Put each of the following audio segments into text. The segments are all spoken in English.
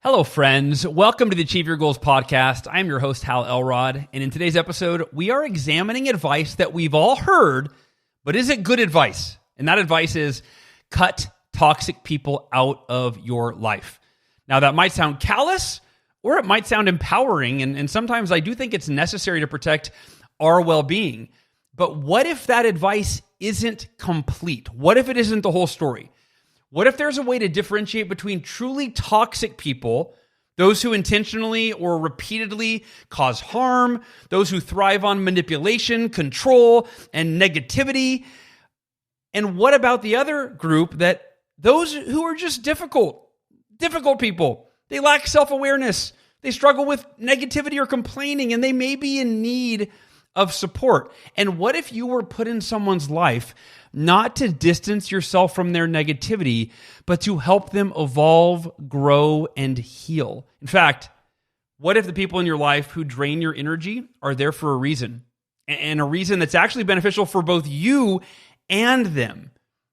Hello, friends. Welcome to the Achieve Your Goals podcast. I'm your host, Hal Elrod, and in today's episode, we are examining advice that we've all heard, but is it good advice? And that advice is cut toxic people out of your life. Now, that might sound callous, or it might sound empowering, and sometimes I do think it's necessary to protect our well-being. But what if that advice isn't complete? What if it isn't the whole story? What if there's a way to differentiate between truly toxic people, those who intentionally or repeatedly cause harm, those who thrive on manipulation, control, and negativity? And what about the other group, that those who are just difficult people? They lack self-awareness. They struggle with negativity or complaining, and they may be in need of support. And what if you were put in someone's life not to distance yourself from their negativity, but to help them evolve, grow, and heal? In fact, what if the people in your life who drain your energy are there for a reason, and a reason that's actually beneficial for both you and them?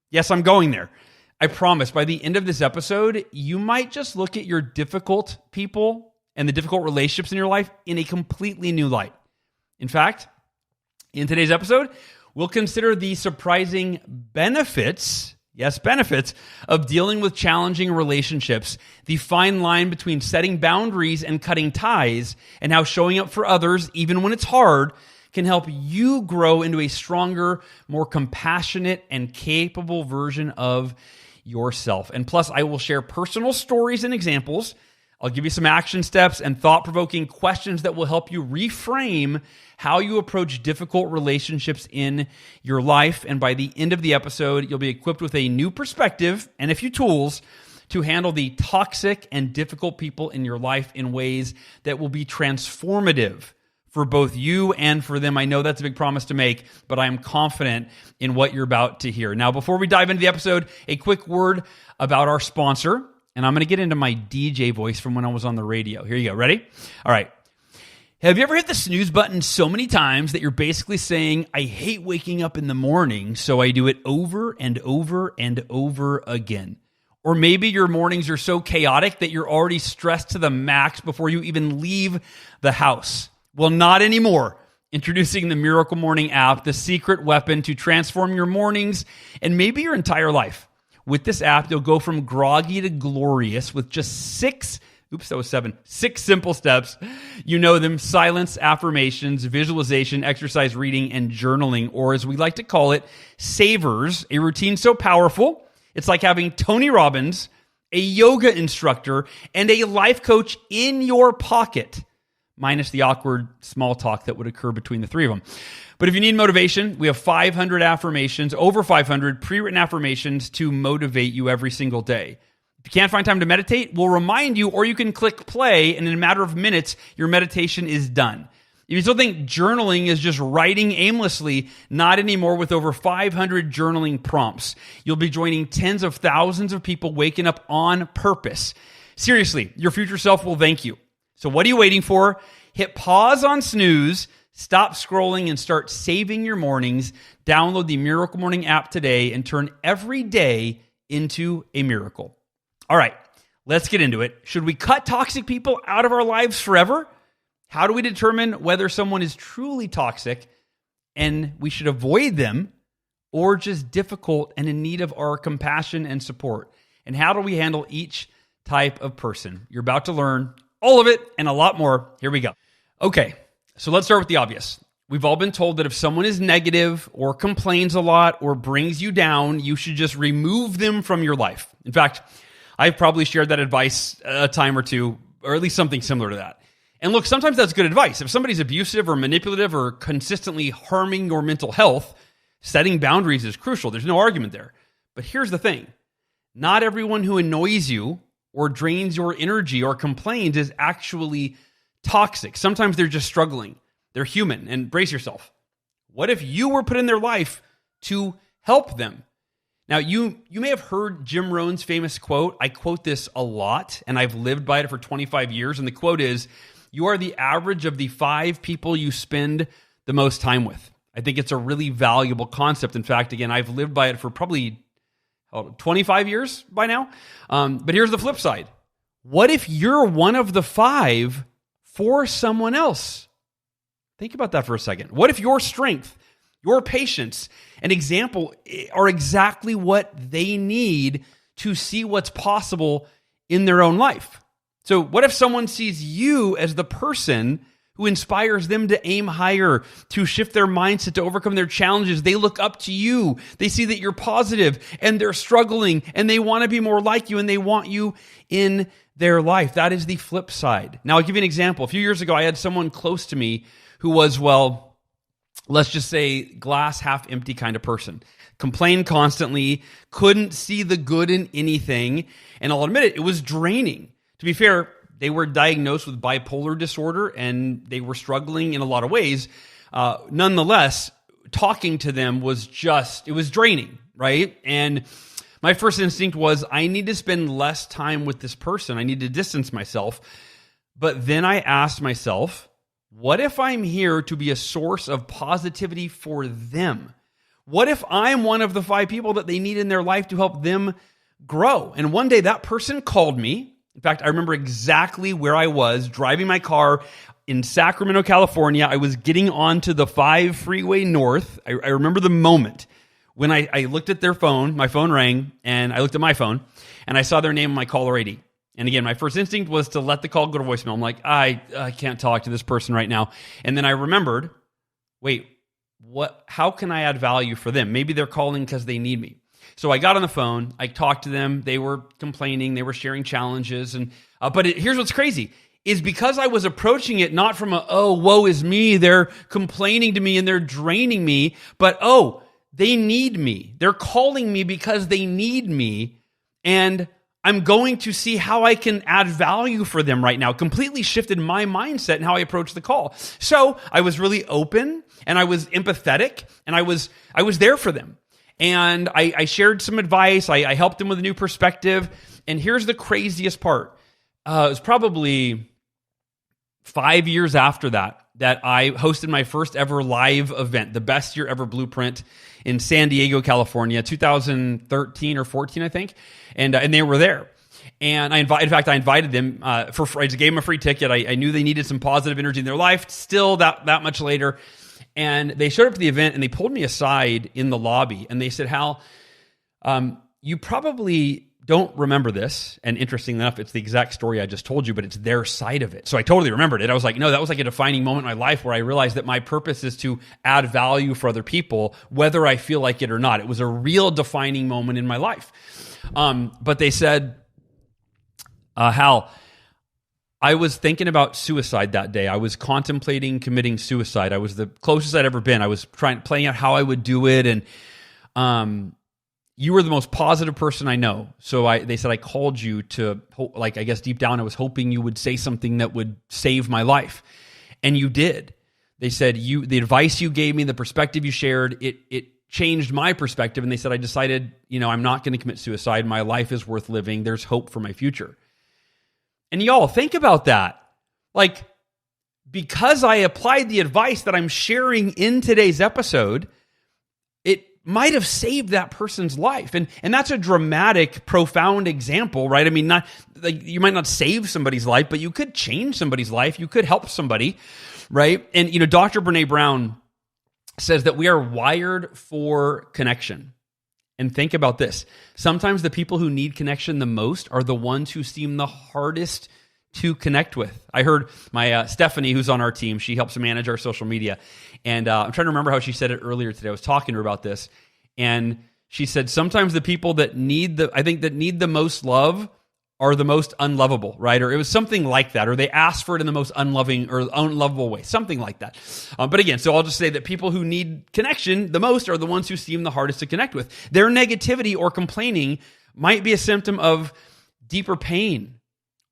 Yes, I'm going there. I promise by the end of this episode, you might just look at your difficult people and the difficult relationships in your life in a completely new light. In fact, in today's episode, we'll consider the surprising benefits, of dealing with challenging relationships, the fine line between setting boundaries and cutting ties, and how showing up for others, even when it's hard, can help you grow into a stronger, more compassionate, and capable version of yourself. And plus, I will share personal stories and examples. I'll give you some action steps and thought-provoking questions that will help you reframe how you approach difficult relationships in your life. And by the end of the episode, you'll be equipped with a new perspective and a few tools to handle the toxic and difficult people in your life in ways that will be transformative for both you and for them. I know that's a big promise to make, but I am confident in what you're about to hear. Now, before we dive into the episode, a quick word about our sponsor. And I'm going to get into my DJ voice from when I was on the radio. Here you go. Ready? All right. Have you ever hit the snooze button so many times that you're basically saying, I hate waking up in the morning, so I do it over and over and over again? Or maybe your mornings are so chaotic that you're already stressed to the max before you even leave the house. Well, not anymore. Introducing the Miracle Morning app, the secret weapon to transform your mornings and maybe your entire life. With this app, you'll go from groggy to glorious with just six simple steps. You know them: silence, affirmations, visualization, exercise, reading, and journaling, or as we like to call it, savers. A routine so powerful, it's like having Tony Robbins, a yoga instructor, and a life coach in your pocket, minus the awkward small talk that would occur between the three of them. But if you need motivation, we have 500 affirmations, over 500 pre-written affirmations to motivate you every single day. If you can't find time to meditate, we'll remind you, or you can click play, and in a matter of minutes, your meditation is done. If you still think journaling is just writing aimlessly, not anymore. With over 500 journaling prompts, you'll be joining tens of thousands of people waking up on purpose. Seriously, your future self will thank you. So what are you waiting for? Hit pause on snooze, stop scrolling, and start saving your mornings. Download the Miracle Morning app today and turn every day into a miracle. All right, let's get into it. Should we cut toxic people out of our lives forever? How do we determine whether someone is truly toxic and we should avoid them, or just difficult and in need of our compassion and support? And how do we handle each type of person? You're about to learn all of it and a lot more. Here we go. Okay, so let's start with the obvious. We've all been told that if someone is negative or complains a lot or brings you down, you should just remove them from your life. In fact, I've probably shared that advice a time or two, or at least something similar to that. And look, sometimes that's good advice. If somebody's abusive or manipulative or consistently harming your mental health, setting boundaries is crucial. There's no argument there. But here's the thing. Not everyone who annoys you or drains your energy or complains is actually toxic. Sometimes they're just struggling. They're human, and brace yourself. What if you were put in their life to help them? Now, you may have heard Jim Rohn's famous quote. I quote this a lot, and I've lived by it for 25 years. And the quote is, you are the average of the 5 people you spend the most time with. I think it's a really valuable concept. In fact, again, I've lived by it for probably 25 years by now. But here's the flip side. What if you're one of the 5 for someone else? Think about that for a second. What if your strength, your patience, and example are exactly what they need to see what's possible in their own life? So what if someone sees you as the person who inspires them to aim higher, to shift their mindset, to overcome their challenges? They look up to you. They see that you're positive and they're struggling and they want to be more like you and they want you in their life. That is the flip side. Now, I'll give you an example. A few years ago, I had someone close to me who was, well, let's just say glass half empty kind of person. Complained constantly, couldn't see the good in anything. And I'll admit it was draining. To be fair, they were diagnosed with bipolar disorder and they were struggling in a lot of ways. Nonetheless, talking to them was it was draining, right? And my first instinct was, I need to spend less time with this person. I need to distance myself. But then I asked myself, what if I'm here to be a source of positivity for them? What if I'm one of the 5 people that they need in their life to help them grow? And one day that person called me. In fact, I remember exactly where I was driving my car in Sacramento, California. I was getting onto the 5 freeway north. I remember the moment when I looked at their phone, my phone rang, and I looked at my phone, and I saw their name on my caller ID. And again, my first instinct was to let the call go to voicemail. I'm like, I can't talk to this person right now. And then I remembered, wait, how can I add value for them? Maybe they're calling because they need me. So I got on the phone, I talked to them, they were complaining, they were sharing challenges. But here's what's crazy, is because I was approaching it not from woe is me, they're complaining to me and they're draining me, but they need me. They're calling me because they need me, and I'm going to see how I can add value for them right now. Completely shifted my mindset and how I approached the call. So I was really open and I was empathetic and I was there for them. And I shared some advice. I helped them with a new perspective. And here's the craziest part. It was probably 5 years after that I hosted my first ever live event, the Best Year Ever Blueprint in San Diego, California, 2013 or 14, I think. And they were there. And I invited them I just gave them a free ticket. I knew they needed some positive energy in their life. Still that much later. And they showed up to the event and they pulled me aside in the lobby and they said, Hal, you probably don't remember this. And interesting enough, it's the exact story I just told you, but it's their side of it. So I totally remembered it. I was like, no, that was like a defining moment in my life where I realized that my purpose is to add value for other people, whether I feel like it or not. It was a real defining moment in my life. But they said, Hal, I was thinking about suicide that day. I was contemplating committing suicide. I was the closest I'd ever been. I was playing out how I would do it. And you were the most positive person I know. So they said I called you to, I guess deep down I was hoping you would say something that would save my life. And you did. They said the advice you gave me, the perspective you shared, it changed my perspective. And they said, I decided, I'm not going to commit suicide. My life is worth living. There's hope for my future. And y'all, think about that. Because I applied the advice that I'm sharing in today's episode, it might have saved that person's life. And that's a dramatic, profound example, right? I mean, you might not save somebody's life, but you could change somebody's life. You could help somebody, right? And, Dr. Brené Brown says that we are wired for connection. And think about this. Sometimes the people who need connection the most are the ones who seem the hardest to connect with. I heard my Stephanie, who's on our team, she helps manage our social media. And I'm trying to remember how she said it earlier today. I was talking to her about this. And she said, sometimes the people that need the most love are the most unlovable, right? Or it was something like that, or they ask for it in the most unloving or unlovable way, something like that. But again, so I'll just say that people who need connection the most are the ones who seem the hardest to connect with. Their negativity or complaining might be a symptom of deeper pain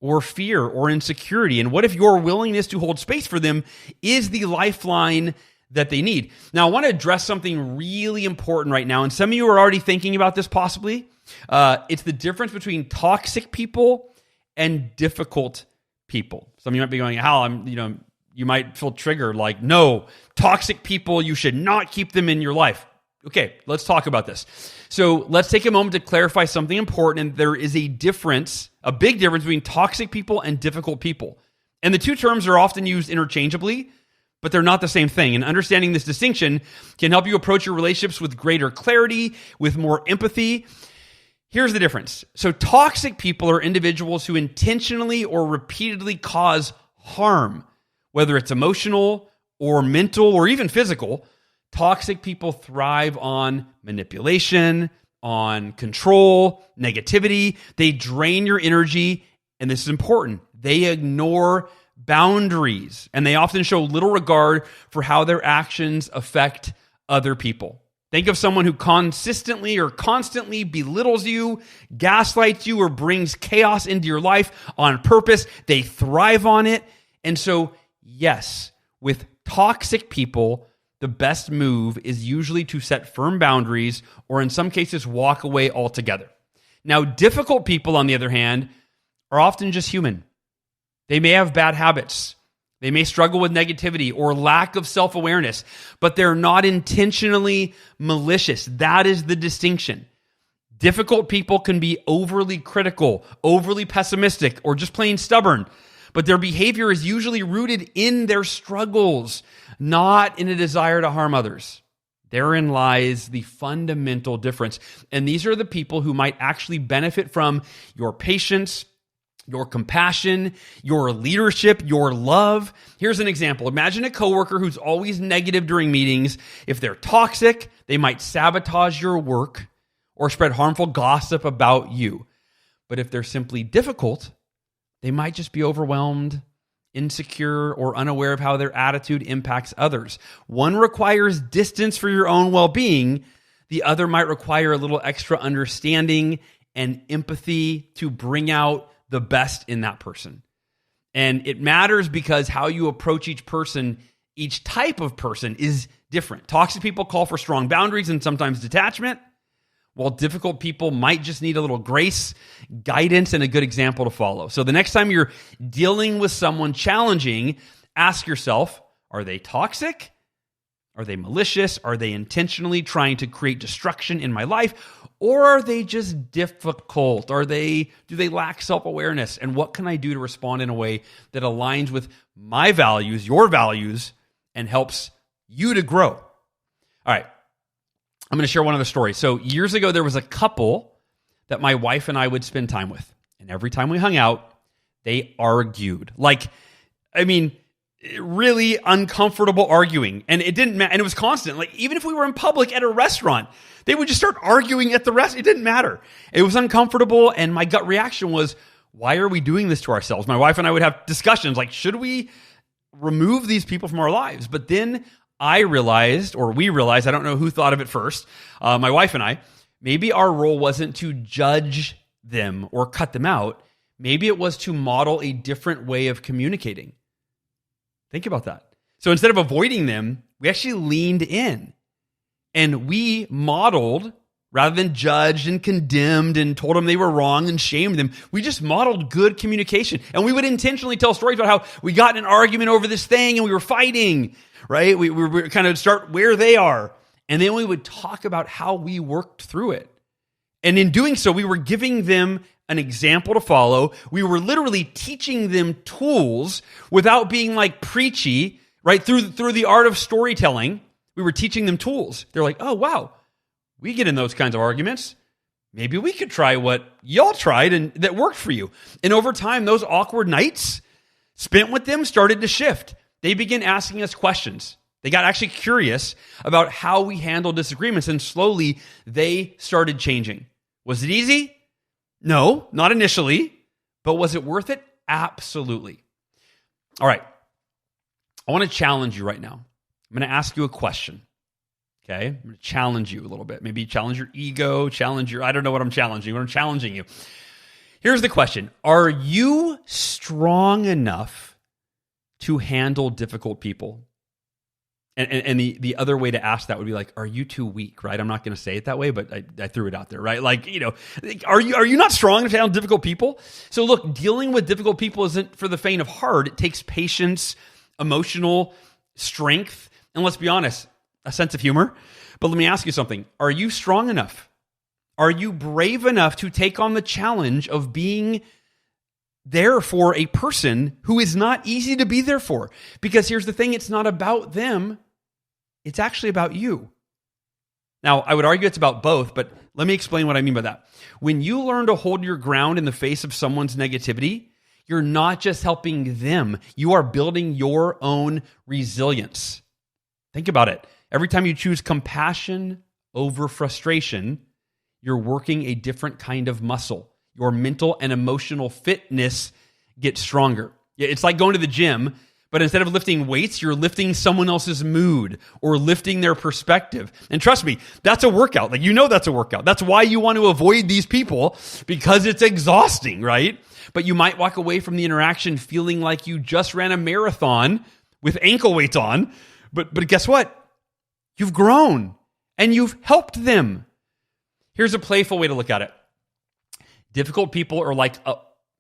or fear or insecurity. And what if your willingness to hold space for them is the lifeline that they need? Now, I want to address something really important right now. And some of you are already thinking about this possibly. It's the difference between toxic people and difficult people. Some of you might be going, Hal, you might feel triggered, like, no, toxic people, you should not keep them in your life. Okay, let's talk about this. So let's take a moment to clarify something important. And there is a difference, a big difference between toxic people and difficult people. And the two terms are often used interchangeably, but they're not the same thing. And understanding this distinction can help you approach your relationships with greater clarity, with more empathy. Here's the difference. So toxic people are individuals who intentionally or repeatedly cause harm, whether it's emotional or mental or even physical. Toxic people thrive on manipulation, on control, negativity. They drain your energy, and this is important. They ignore boundaries, and they often show little regard for how their actions affect other people. Think of someone who consistently or constantly belittles you, gaslights you, or brings chaos into your life on purpose. They thrive on it. And so, yes, with toxic people, the best move is usually to set firm boundaries or in some cases walk away altogether. Now, difficult people, on the other hand, are often just human. They may have bad habits. They may struggle with negativity or lack of self-awareness, but they're not intentionally malicious. That is the distinction. Difficult people can be overly critical, overly pessimistic, or just plain stubborn, but their behavior is usually rooted in their struggles, not in a desire to harm others. Therein lies the fundamental difference. And these are the people who might actually benefit from your patience, your compassion, your leadership, your love. Here's an example. Imagine a coworker who's always negative during meetings. If they're toxic, they might sabotage your work or spread harmful gossip about you. But if they're simply difficult, they might just be overwhelmed, insecure, or unaware of how their attitude impacts others. One requires distance for your own well-being. The other might require a little extra understanding and empathy to bring out the best in that person. And it matters because how you approach each person, each type of person is different. Toxic people call for strong boundaries and sometimes detachment, while difficult people might just need a little grace, guidance, and a good example to follow. So the next time you're dealing with someone challenging, ask yourself, are they toxic? Are they malicious? Are they intentionally trying to create destruction in my life? Or are they just difficult? Do they lack self-awareness? And what can I do to respond in a way that aligns with my values, your values, and helps you to grow? All right. I'm going to share one other story. So years ago, there was a couple that my wife and I would spend time with. And every time we hung out, they argued. Really uncomfortable arguing. And it didn't matter. And it was constant. Like, even if we were in public at a restaurant, they would just start arguing at the restaurant. It didn't matter. It was uncomfortable. And my gut reaction was, why are we doing this to ourselves? My wife and I would have discussions like, should we remove these people from our lives? But then we realized, I don't know who thought of it first, my wife and I, maybe our role wasn't to judge them or cut them out. Maybe it was to model a different way of communicating. Think about that. So instead of avoiding them, we actually leaned in and we modeled, rather than judged and condemned and told them they were wrong and shamed them, we just modeled good communication. And we would intentionally tell stories about how we got in an argument over this thing and we were fighting, right? We were kind of start where they are. And then we would talk about how we worked through it. And in doing so, we were giving them an example to follow. We were literally teaching them tools without being like preachy, right? Through the art of storytelling, we were teaching them tools. They're like, oh, wow, we get in those kinds of arguments. Maybe we could try what y'all tried and that worked for you. And over time, those awkward nights spent with them started to shift. They began asking us questions. They got actually curious about how we handle disagreements, and slowly they started changing. Was it easy? No, not initially. But was it worth it? Absolutely. All right. I want to challenge you right now. I'm going to ask you a question. Okay? I'm going to challenge you a little bit. Maybe challenge your ego, I don't know what I'm challenging, but I'm challenging you. Here's the question. Are you strong enough to handle difficult people? And the other way to ask that would be like, are you too weak, right? I'm not going to say it that way, but I threw it out there, right? Like, are you not strong enough to handle difficult people? So look, dealing with difficult people isn't for the faint of heart. It takes patience, emotional strength, and let's be honest, a sense of humor. But let me ask you something. Are you strong enough? Are you brave enough to take on the challenge of being there for a person who is not easy to be there for? Because here's the thing, it's not about them. It's actually about you. Now, I would argue it's about both, but let me explain what I mean by that. When you learn to hold your ground in the face of someone's negativity, you're not just helping them, you are building your own resilience. Think about it. Every time you choose compassion over frustration, you're working a different kind of muscle. Your mental and emotional fitness gets stronger. It's like going to the gym, but instead of lifting weights, you're lifting someone else's mood or lifting their perspective. And trust me, that's a workout. Like, you know that's a workout. That's why you want to avoid these people, because it's exhausting, right? But you might walk away from the interaction feeling like you just ran a marathon with ankle weights on. But guess what? You've grown and you've helped them. Here's a playful way to look at it. Difficult people are like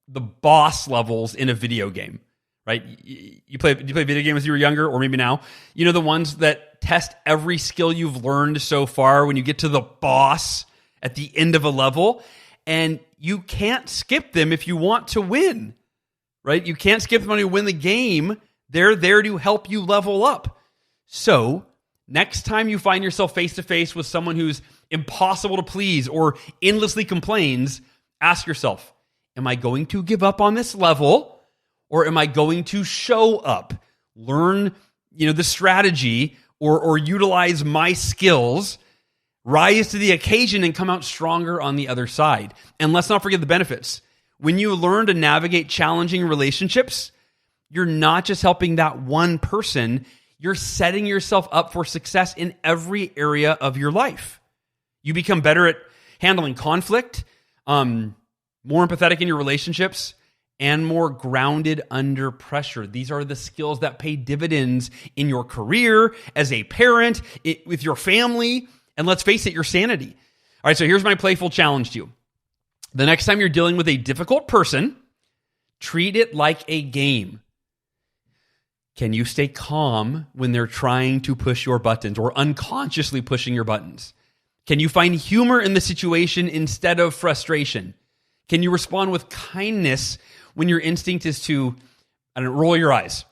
the boss levels in a video game. Right? You play video games when you were younger, or maybe now. You know, the ones that test every skill you've learned so far when you get to the boss at the end of a level, and you can't skip them if you want to win, right? You can't skip them when you win the game. They're there to help you level up. So next time you find yourself face to face with someone who's impossible to please or endlessly complains, ask yourself, am I going to give up on this level? Or am I going to show up, learn, the strategy, or utilize my skills, rise to the occasion, and come out stronger on the other side? And let's not forget the benefits. When you learn to navigate challenging relationships, you're not just helping that one person, you're setting yourself up for success in every area of your life. You become better at handling conflict, more empathetic in your relationships, and more grounded under pressure. These are the skills that pay dividends in your career, as a parent, with your family, and let's face it, your sanity. All right, so here's my playful challenge to you. The next time you're dealing with a difficult person, treat it like a game. Can you stay calm when they're trying to push your buttons or unconsciously pushing your buttons? Can you find humor in the situation instead of frustration? Can you respond with kindness when your instinct is to, roll your eyes?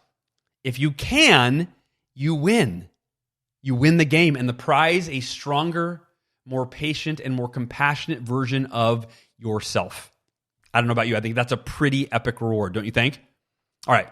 If you can, you win. You win the game, and the prize, a stronger, more patient, and more compassionate version of yourself. I don't know about you. I think that's a pretty epic reward, don't you think? All right.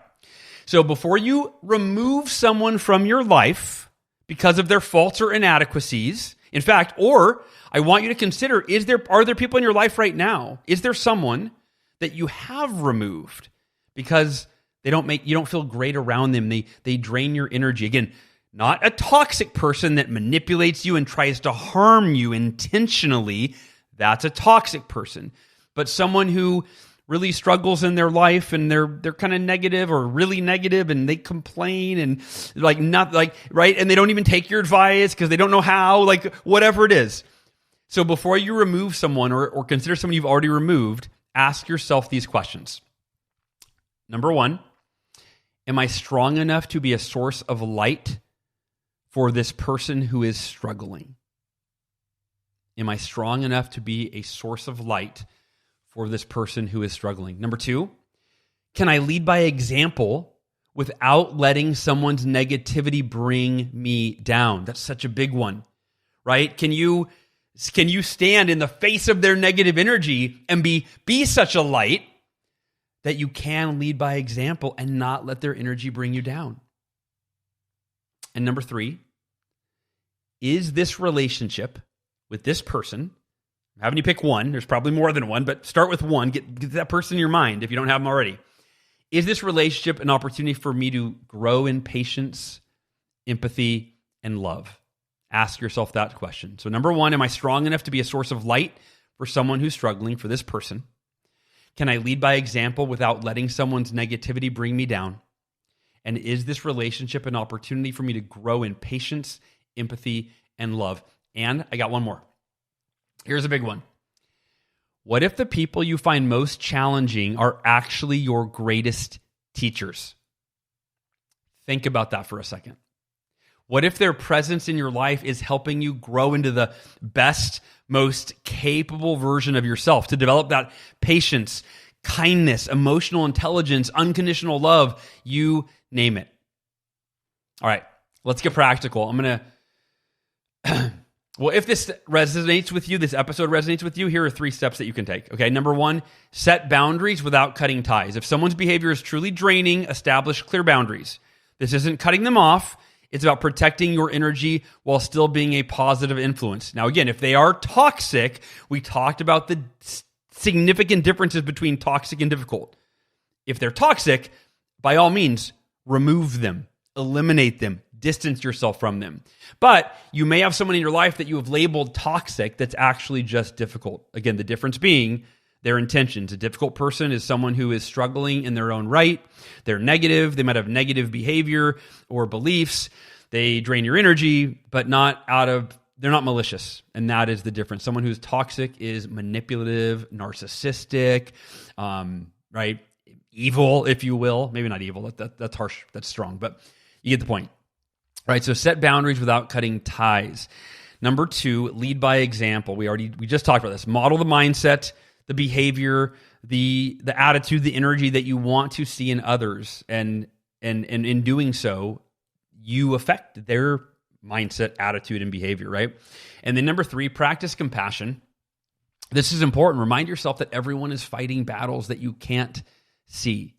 So before you remove someone from your life because of their faults or inadequacies, in fact, or I want you to consider, are there people in your life right now? Is there someone that you have removed because you don't feel great around them? They drain your energy. Again, not a toxic person that manipulates you and tries to harm you intentionally. That's a toxic person. But someone who really struggles in their life and they're kind of negative or really negative, and they complain and right, and they don't even take your advice because they don't know how, whatever it is. So before you remove someone or consider someone you've already removed, ask yourself these questions. Number one, am I strong enough to be a source of light for this person who is struggling? Am I strong enough to be a source of light for this person who is struggling? Number two, can I lead by example without letting someone's negativity bring me down? That's such a big one, right? Can you stand in the face of their negative energy and be such a light that you can lead by example and not let their energy bring you down? And number three, is this relationship with this person, I'm having you pick one, there's probably more than one, but start with one, get that person in your mind if you don't have them already. Is this relationship an opportunity for me to grow in patience, empathy, and love? Ask yourself that question. So number one, am I strong enough to be a source of light for someone who's struggling, for this person? Can I lead by example without letting someone's negativity bring me down? And is this relationship an opportunity for me to grow in patience, empathy, and love? And I got one more. Here's a big one. What if the people you find most challenging are actually your greatest teachers? Think about that for a second. What if their presence in your life is helping you grow into the best, most capable version of yourself, to develop that patience, kindness, emotional intelligence, unconditional love, you name it. All right, let's get practical. I'm going to, well, if this resonates with you, this episode resonates with you, here are 3 steps that you can take. Okay, number 1, set boundaries without cutting ties. If someone's behavior is truly draining, establish clear boundaries. This isn't cutting them off. It's about protecting your energy while still being a positive influence. Now, again, if they are toxic, we talked about the significant differences between toxic and difficult. If they're toxic, by all means, remove them, eliminate them, distance yourself from them. But you may have someone in your life that you have labeled toxic that's actually just difficult. Again, the difference being their intentions. A difficult person is someone who is struggling in their own right. They're negative. They might have negative behavior or beliefs. They drain your energy, but they're not malicious. And that is the difference. Someone who's toxic is manipulative, narcissistic, right? Evil, if you will. Maybe not evil. That's harsh. That's strong, but you get the point. All right, so set boundaries without cutting ties. Number 2, lead by example. We just talked about this. Model the mindset, the behavior, the attitude, the energy that you want to see in others. And in doing so, you affect their mindset, attitude, and behavior, right? And then number 3, practice compassion. This is important. Remind yourself that everyone is fighting battles that you can't see.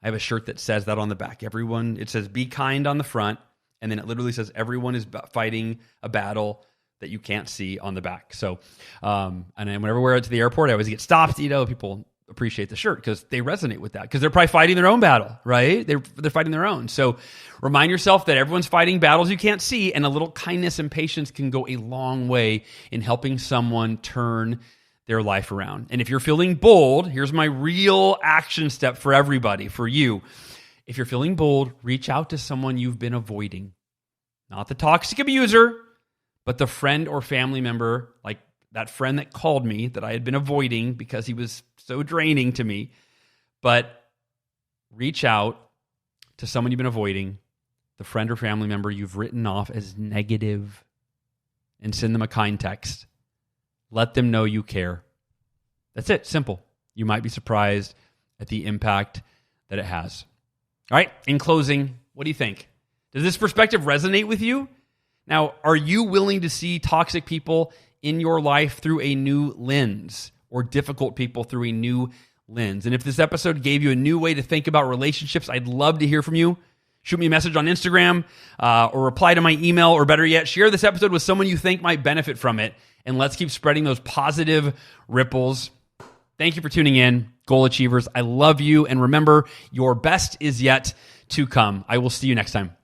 I have a shirt that says that on the back. It says be kind on the front, and then it literally says everyone is fighting a battle that you can't see on the back. So, and then whenever we're to the airport, I always get stopped. People appreciate the shirt because they resonate with that because they're probably fighting their own battle, right? They're fighting their own. So remind yourself that everyone's fighting battles you can't see, and a little kindness and patience can go a long way in helping someone turn their life around. And if you're feeling bold, here's my real action step for everybody, for you. If you're feeling bold, reach out to someone you've been avoiding. Not the toxic abuser, but the friend or family member, like that friend that called me that I had been avoiding because he was so draining to me. But reach out to someone you've been avoiding, the friend or family member you've written off as negative, and send them a kind text. Let them know you care. That's it. Simple. You might be surprised at the impact that it has. All right. In closing, what do you think? Does this perspective resonate with you? Now, are you willing to see toxic people in your life through a new lens, or difficult people through a new lens? And if this episode gave you a new way to think about relationships, I'd love to hear from you. Shoot me a message on Instagram or reply to my email, or better yet, share this episode with someone you think might benefit from it. And let's keep spreading those positive ripples. Thank you for tuning in, Goal Achievers. I love you. And remember, your best is yet to come. I will see you next time.